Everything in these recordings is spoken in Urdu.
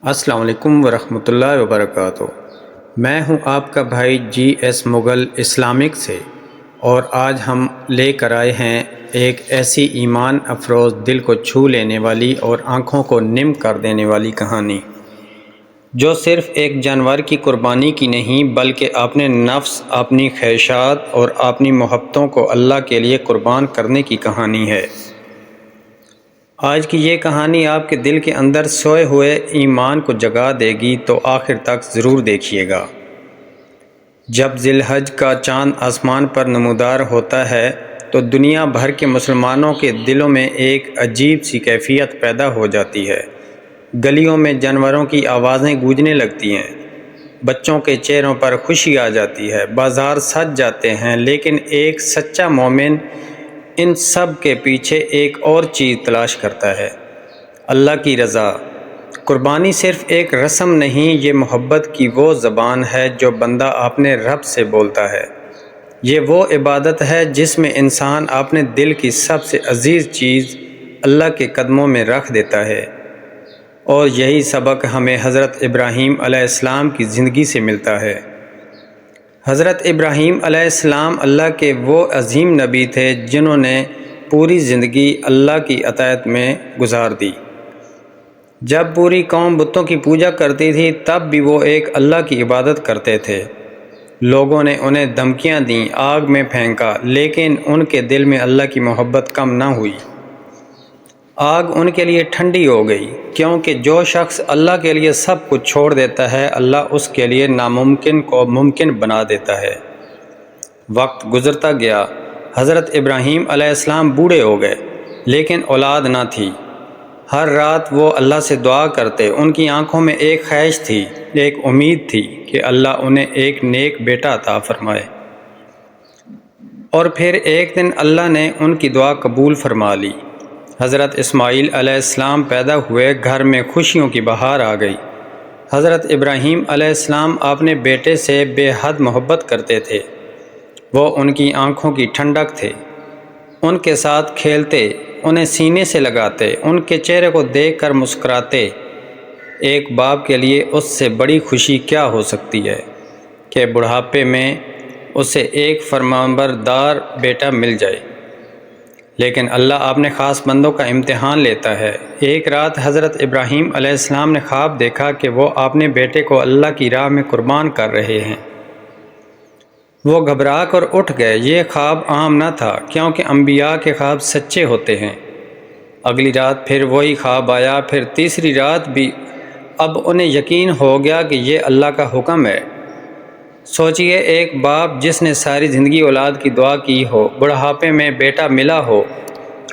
السلام علیکم ورحمۃ اللہ وبرکاتہ۔ میں ہوں آپ کا بھائی جی ایس مغل اسلامک سے، اور آج ہم لے کر آئے ہیں ایک ایسی ایمان افروز، دل کو چھو لینے والی اور آنکھوں کو نم کر دینے والی کہانی، جو صرف ایک جانور کی قربانی کی نہیں بلکہ اپنے نفس، اپنی خواہشات اور اپنی محبتوں کو اللہ کے لیے قربان کرنے کی کہانی ہے۔ آج کی یہ کہانی آپ کے دل کے اندر سوئے ہوئے ایمان کو جگا دے گی، تو آخر تک ضرور دیکھیے گا۔ جب ذی الحج کا چاند آسمان پر نمودار ہوتا ہے تو دنیا بھر کے مسلمانوں کے دلوں میں ایک عجیب سی کیفیت پیدا ہو جاتی ہے۔ گلیوں میں جانوروں کی آوازیں گونجنے لگتی ہیں، بچوں کے چہروں پر خوشی آ جاتی ہے، بازار سج جاتے ہیں، لیکن ایک سچا مومن ان سب کے پیچھے ایک اور چیز تلاش کرتا ہے: اللہ کی رضا۔ قربانی صرف ایک رسم نہیں، یہ محبت کی وہ زبان ہے جو بندہ اپنے رب سے بولتا ہے۔ یہ وہ عبادت ہے جس میں انسان اپنے دل کی سب سے عزیز چیز اللہ کے قدموں میں رکھ دیتا ہے، اور یہی سبق ہمیں حضرت ابراہیم علیہ السلام کی زندگی سے ملتا ہے۔ حضرت ابراہیم علیہ السلام اللہ کے وہ عظیم نبی تھے جنہوں نے پوری زندگی اللہ کی اطاعت میں گزار دی۔ جب پوری قوم بتوں کی پوجا کرتی تھی، تب بھی وہ ایک اللہ کی عبادت کرتے تھے۔ لوگوں نے انہیں دھمکیاں دیں، آگ میں پھینکا، لیکن ان کے دل میں اللہ کی محبت کم نہ ہوئی۔ آگ ان کے لیے ٹھنڈی ہو گئی، کیونکہ جو شخص اللہ کے لیے سب کچھ چھوڑ دیتا ہے، اللہ اس کے لیے ناممکن کو ممکن بنا دیتا ہے۔ وقت گزرتا گیا، حضرت ابراہیم علیہ السلام بوڑھے ہو گئے، لیکن اولاد نہ تھی۔ ہر رات وہ اللہ سے دعا کرتے، ان کی آنکھوں میں ایک خواہش تھی، ایک امید تھی کہ اللہ انہیں ایک نیک بیٹا عطا فرمائے۔ اور پھر ایک دن اللہ نے ان کی دعا قبول فرما لی۔ حضرت اسماعیل علیہ السلام پیدا ہوئے، گھر میں خوشیوں کی بہار آ گئی۔ حضرت ابراہیم علیہ السلام اپنے بیٹے سے بے حد محبت کرتے تھے۔ وہ ان کی آنکھوں کی ٹھنڈک تھے، ان کے ساتھ کھیلتے، انہیں سینے سے لگاتے، ان کے چہرے کو دیکھ کر مسکراتے۔ ایک باپ کے لیے اس سے بڑی خوشی کیا ہو سکتی ہے کہ بڑھاپے میں اسے ایک فرمانبردار بیٹا مل جائے۔ لیکن اللہ اپنے خاص بندوں کا امتحان لیتا ہے۔ ایک رات حضرت ابراہیم علیہ السلام نے خواب دیکھا کہ وہ اپنے بیٹے کو اللہ کی راہ میں قربان کر رہے ہیں۔ وہ گھبرا کر اٹھ گئے۔ یہ خواب عام نہ تھا، کیونکہ انبیاء کے خواب سچے ہوتے ہیں۔ اگلی رات پھر وہی خواب آیا، پھر تیسری رات بھی۔ اب انہیں یقین ہو گیا کہ یہ اللہ کا حکم ہے۔ سوچئے، ایک باپ جس نے ساری زندگی اولاد کی دعا کی ہو، بڑھاپے میں بیٹا ملا ہو،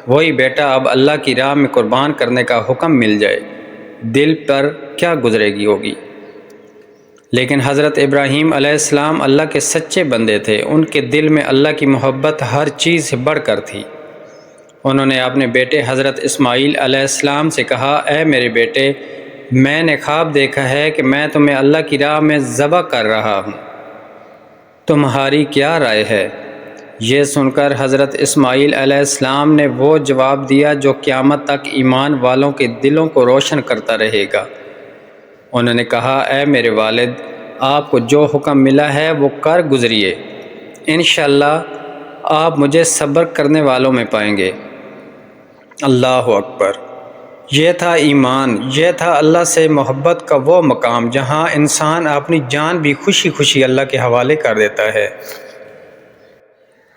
وہی بیٹا اب اللہ کی راہ میں قربان کرنے کا حکم مل جائے، دل پر کیا گزرے گی ہوگی۔ لیکن حضرت ابراہیم علیہ السلام اللہ کے سچے بندے تھے، ان کے دل میں اللہ کی محبت ہر چیز سے بڑھ کر تھی۔ انہوں نے اپنے بیٹے حضرت اسماعیل علیہ السلام سے کہا: اے میرے بیٹے، میں نے خواب دیکھا ہے کہ میں تمہیں اللہ کی راہ میں ذبح کر رہا ہوں، تمہاری کیا رائے ہے؟ یہ سن کر حضرت اسماعیل علیہ السلام نے وہ جواب دیا جو قیامت تک ایمان والوں کے دلوں کو روشن کرتا رہے گا۔ انہوں نے کہا: اے میرے والد، آپ کو جو حکم ملا ہے وہ کر گزریے، انشاءاللہ آپ مجھے صبر کرنے والوں میں پائیں گے۔ اللہ اکبر! یہ تھا ایمان، یہ تھا اللہ سے محبت کا وہ مقام جہاں انسان اپنی جان بھی خوشی خوشی اللہ کے حوالے کر دیتا ہے۔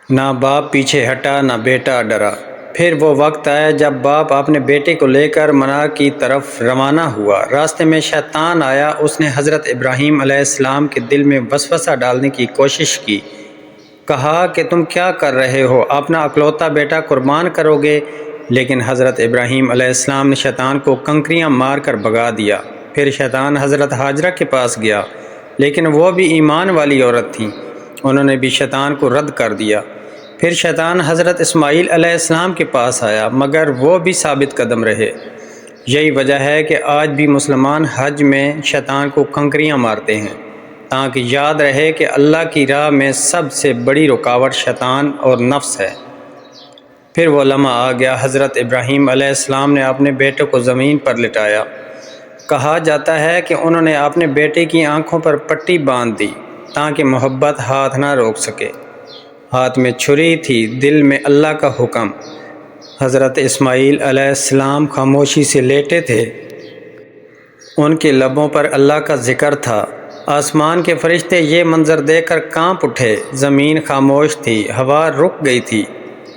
نہ باپ پیچھے ہٹا، نہ بیٹا ڈرا۔ پھر وہ وقت آیا جب باپ اپنے بیٹے کو لے کر منار کی طرف روانہ ہوا۔ راستے میں شیطان آیا، اس نے حضرت ابراہیم علیہ السلام کے دل میں وسوسہ ڈالنے کی کوشش کی۔ کہا کہ تم کیا کر رہے ہو، اپنا اکلوتا بیٹا قربان کرو گے؟ لیکن حضرت ابراہیم علیہ السلام نے شیطان کو کنکریاں مار کر بھگا دیا۔ پھر شیطان حضرت ہاجرہ کے پاس گیا، لیکن وہ بھی ایمان والی عورت تھیں، انہوں نے بھی شیطان کو رد کر دیا۔ پھر شیطان حضرت اسماعیل علیہ السلام کے پاس آیا، مگر وہ بھی ثابت قدم رہے۔ یہی وجہ ہے کہ آج بھی مسلمان حج میں شیطان کو کنکریاں مارتے ہیں، تاکہ یاد رہے کہ اللہ کی راہ میں سب سے بڑی رکاوٹ شیطان اور نفس ہے۔ پھر وہ لمحہ آ گیا، حضرت ابراہیم علیہ السلام نے اپنے بیٹے کو زمین پر لٹایا، کہا جاتا ہے کہ انہوں نے اپنے بیٹے کی آنکھوں پر پٹی باندھ دی تاکہ محبت ہاتھ نہ روک سکے۔ ہاتھ میں چھری تھی، دل میں اللہ کا حکم۔ حضرت اسماعیل علیہ السلام خاموشی سے لیٹے تھے، ان کے لبوں پر اللہ کا ذکر تھا۔ آسمان کے فرشتے یہ منظر دیکھ کر کانپ اٹھے، زمین خاموش تھی، ہوا رک گئی تھی۔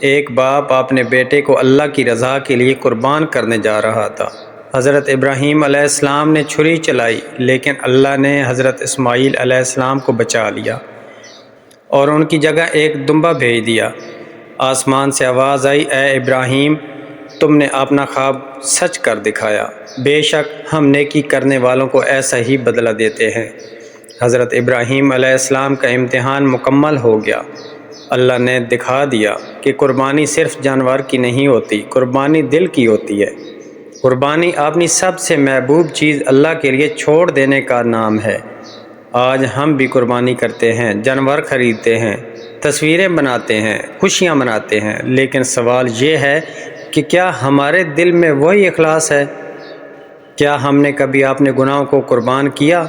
ایک باپ اپنے بیٹے کو اللہ کی رضا کے لیے قربان کرنے جا رہا تھا۔ حضرت ابراہیم علیہ السلام نے چھری چلائی، لیکن اللہ نے حضرت اسماعیل علیہ السلام کو بچا لیا اور ان کی جگہ ایک دمبا بھیج دیا۔ آسمان سے آواز آئی، اے ابراہیم، تم نے اپنا خواب سچ کر دکھایا، بے شک ہم نیکی کرنے والوں کو ایسا ہی بدلہ دیتے ہیں۔ حضرت ابراہیم علیہ السلام کا امتحان مکمل ہو گیا۔ اللہ نے دکھا دیا کہ قربانی صرف جانور کی نہیں ہوتی، قربانی دل کی ہوتی ہے۔ قربانی اپنی سب سے محبوب چیز اللہ کے لیے چھوڑ دینے کا نام ہے۔ آج ہم بھی قربانی کرتے ہیں، جانور خریدتے ہیں، تصویریں بناتے ہیں، خوشیاں مناتے ہیں، لیکن سوال یہ ہے کہ کیا ہمارے دل میں وہی اخلاص ہے؟ کیا ہم نے کبھی اپنے گناہوں کو قربان کیا؟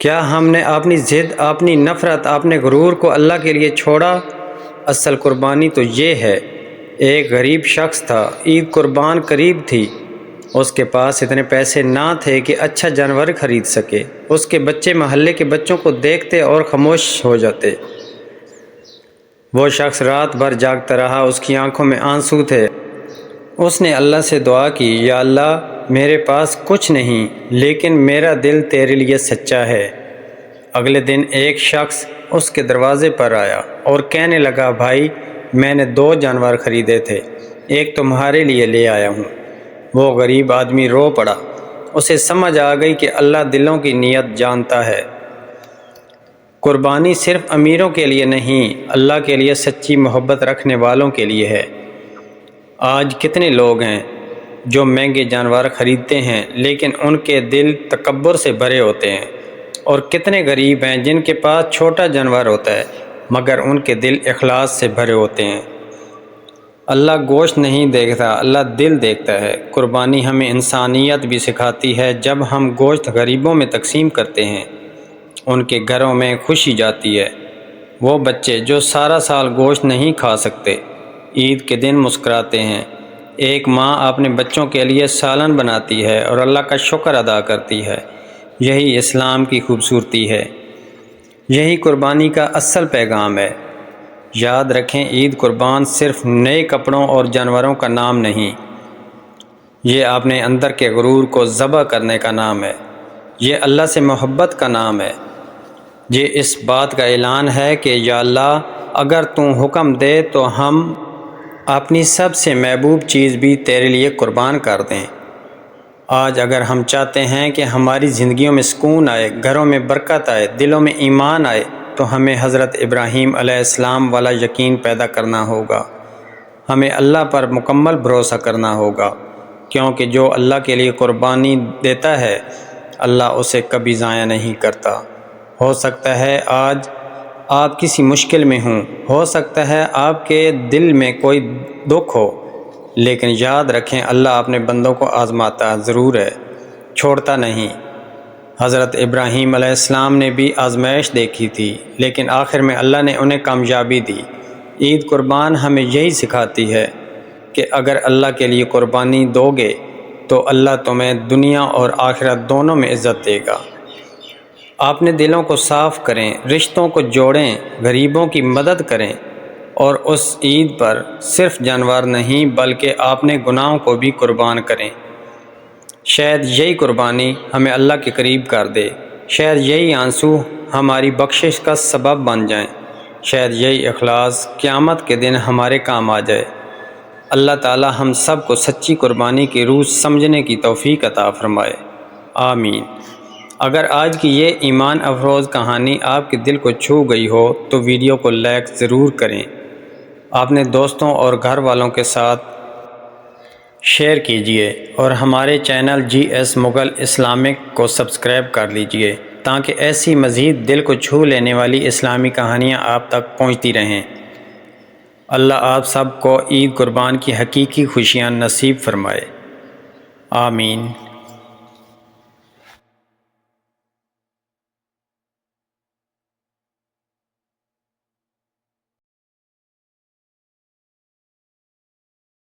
کیا ہم نے اپنی ضد، اپنی نفرت، اپنے غرور کو اللہ کے لیے چھوڑا؟ اصل قربانی تو یہ ہے۔ ایک غریب شخص تھا، عید قربان قریب تھی، اس کے پاس اتنے پیسے نہ تھے کہ اچھا جانور خرید سکے۔ اس کے بچے محلے کے بچوں کو دیکھتے اور خاموش ہو جاتے۔ وہ شخص رات بھر جاگتا رہا، اس کی آنکھوں میں آنسو تھے۔ اس نے اللہ سے دعا کی، یا اللہ، میرے پاس کچھ نہیں، لیکن میرا دل تیرے لیے سچا ہے۔ اگلے دن ایک شخص اس کے دروازے پر آیا اور کہنے لگا، بھائی، میں نے 2 جانور خریدے تھے، ایک تمہارے لیے لے آیا ہوں۔ وہ غریب آدمی رو پڑا، اسے سمجھ آ گئی کہ اللہ دلوں کی نیت جانتا ہے۔ قربانی صرف امیروں کے لیے نہیں، اللہ کے لیے سچی محبت رکھنے والوں کے لیے ہے۔ آج کتنے لوگ ہیں جو مہنگے جانور خریدتے ہیں لیکن ان کے دل تکبر سے بھرے ہوتے ہیں، اور کتنے غریب ہیں جن کے پاس چھوٹا جانور ہوتا ہے مگر ان کے دل اخلاص سے بھرے ہوتے ہیں۔ اللہ گوشت نہیں دیکھتا، اللہ دل دیکھتا ہے۔ قربانی ہمیں انسانیت بھی سکھاتی ہے۔ جب ہم گوشت غریبوں میں تقسیم کرتے ہیں، ان کے گھروں میں خوشی جاتی ہے۔ وہ بچے جو سارا سال گوشت نہیں کھا سکتے، عید کے دن مسکراتے ہیں۔ ایک ماں اپنے بچوں کے لیے سالن بناتی ہے اور اللہ کا شکر ادا کرتی ہے۔ یہی اسلام کی خوبصورتی ہے، یہی قربانی کا اصل پیغام ہے۔ یاد رکھیں، عید قربان صرف نئے کپڑوں اور جانوروں کا نام نہیں، یہ اپنے اندر کے غرور کو ذبح کرنے کا نام ہے۔ یہ اللہ سے محبت کا نام ہے۔ یہ اس بات کا اعلان ہے کہ یا اللہ، اگر تو حکم دے تو ہم اپنی سب سے محبوب چیز بھی تیرے لیے قربان کر دیں۔ آج اگر ہم چاہتے ہیں کہ ہماری زندگیوں میں سکون آئے، گھروں میں برکت آئے، دلوں میں ایمان آئے، تو ہمیں حضرت ابراہیم علیہ السلام والا یقین پیدا کرنا ہوگا۔ ہمیں اللہ پر مکمل بھروسہ کرنا ہوگا، کیونکہ جو اللہ کے لیے قربانی دیتا ہے، اللہ اسے کبھی ضائع نہیں کرتا۔ ہو سکتا ہے آج آپ کسی مشکل میں ہوں، ہو سکتا ہے آپ کے دل میں کوئی دکھ ہو، لیکن یاد رکھیں، اللہ اپنے بندوں کو آزماتا ضرور ہے، چھوڑتا نہیں۔ حضرت ابراہیم علیہ السلام نے بھی آزمائش دیکھی تھی، لیکن آخر میں اللہ نے انہیں کامیابی دی۔ عید قربان ہمیں یہی سکھاتی ہے کہ اگر اللہ کے لیے قربانی دو گے تو اللہ تمہیں دنیا اور آخرت دونوں میں عزت دے گا۔ اپنے دلوں کو صاف کریں، رشتوں کو جوڑیں، غریبوں کی مدد کریں، اور اس عید پر صرف جانور نہیں بلکہ اپنے گناہوں کو بھی قربان کریں۔ شاید یہی قربانی ہمیں اللہ کے قریب کر دے، شاید یہی آنسو ہماری بخشش کا سبب بن جائیں، شاید یہی اخلاص قیامت کے دن ہمارے کام آ جائے۔ اللہ تعالی ہم سب کو سچی قربانی کی روح سمجھنے کی توفیق عطا فرمائے، آمین۔ اگر آج کی یہ ایمان افروز کہانی آپ کے دل کو چھو گئی ہو تو ویڈیو کو لائک ضرور کریں، اپنے دوستوں اور گھر والوں کے ساتھ شیئر کیجئے، اور ہمارے چینل جی ایس مغل اسلامک کو سبسکرائب کر لیجئے تاکہ ایسی مزید دل کو چھو لینے والی اسلامی کہانیاں آپ تک پہنچتی رہیں۔ اللہ آپ سب کو عید قربان کی حقیقی خوشیاں نصیب فرمائے، آمین۔